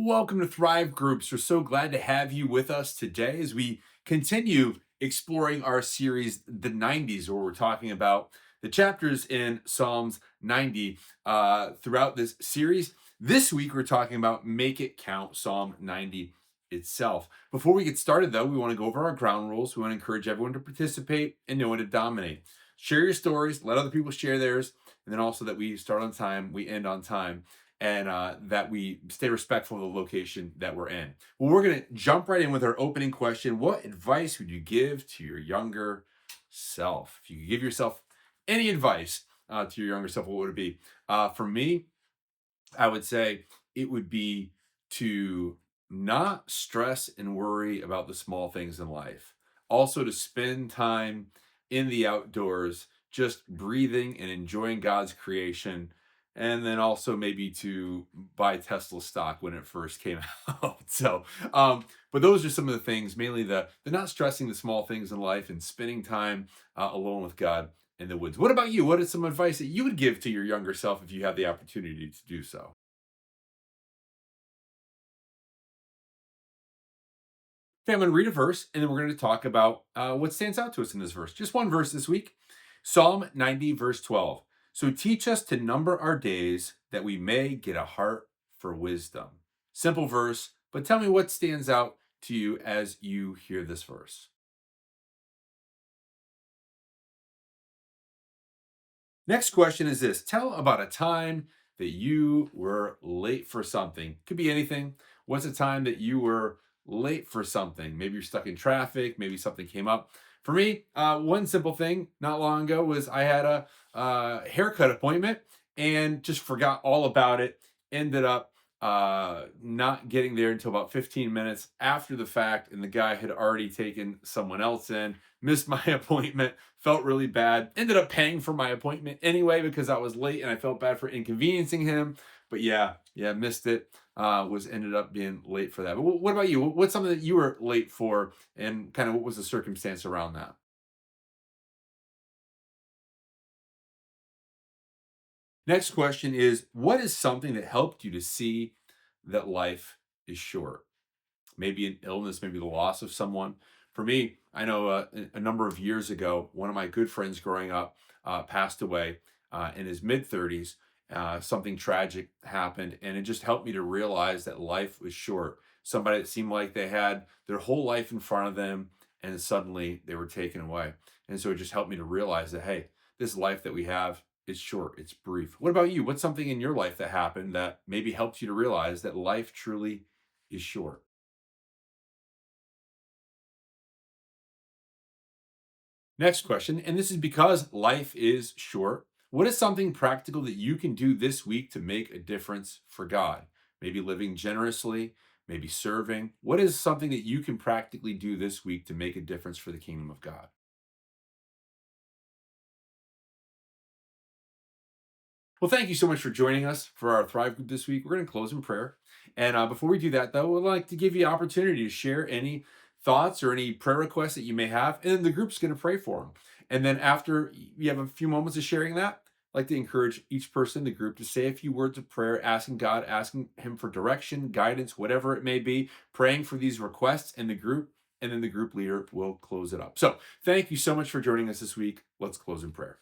Welcome to ThriveGroups. We're so glad to have you with us today as we continue exploring our series, The 90s, where we're talking about the chapters in Psalms 90 throughout this series. This week, we're talking about Make It Count, Psalm 90 itself. Before we get started, though, we want to go over our ground rules. We want to encourage everyone to participate and know when to dominate. Share your stories, let other people share theirs, and then also that we start on time, we end on time and that we stay respectful of the location that we're in. Well, we're going to jump right in with our opening question. What advice would you give to your younger self? If you could give yourself any advice to your younger self, what would it be? For me, I would say it would be to not stress and worry about the small things in life. Also, to spend time in the outdoors, just breathing and enjoying God's creation. And then also maybe to buy Tesla stock when it first came out. But those are some of the things, mainly the not stressing the small things in life and spending time alone with God in the woods. What about you? What is some advice that you would give to your younger self if you had the opportunity to do so? Okay, I'm going to read a verse and then we're going to talk about what stands out to us in this verse. Just one verse this week. Psalm 90, verse 12. So teach us to number our days that we may get a heart for wisdom. Simple verse, but tell me what stands out to you as you hear this verse. Next question is this. Tell about a time that you were late for something. Could be anything. What's a time that you were late for something? Maybe you're stuck in traffic. Maybe something came up. For me, one simple thing not long ago was I had a haircut appointment and just forgot all about it. Ended up not getting there until about 15 minutes after the fact, and the guy had already taken someone else in. Missed my appointment, felt really bad. Ended up paying for my appointment anyway because I was late and I felt bad for inconveniencing him. But yeah, missed it. Was ended up being late for that. But what about you? What's something that you were late for, and kind of what was the circumstance around that? Next question is, what is something that helped you to see that life is short? Maybe an illness, maybe the loss of someone. For me, I know a number of years ago, one of my good friends growing up passed away in his mid 30s. Something tragic happened, and it just helped me to realize that life was short. Somebody that seemed like they had their whole life in front of them, and suddenly they were taken away. And so it just helped me to realize that, hey, this life that we have is short, it's brief. What about you? What's something in your life that happened that maybe helped you to realize that life truly is short? Next question, and this is because life is short. What is something practical that you can do this week to make a difference for God? Maybe living generously, maybe serving. What is something that you can practically do this week to make a difference for the kingdom of God? Well, thank you so much for joining us for our Thrive Group this week. We're going to close in prayer. And before we do that, though, we'd like to give you an opportunity to share any thoughts or any prayer requests that you may have. And then the group's going to pray for them. And then after you have a few moments of sharing that, I'd like to encourage each person in the group to say a few words of prayer, asking God, asking Him for direction, guidance, whatever it may be, praying for these requests in the group. And then the group leader will close it up. So thank you so much for joining us this week. Let's close in prayer.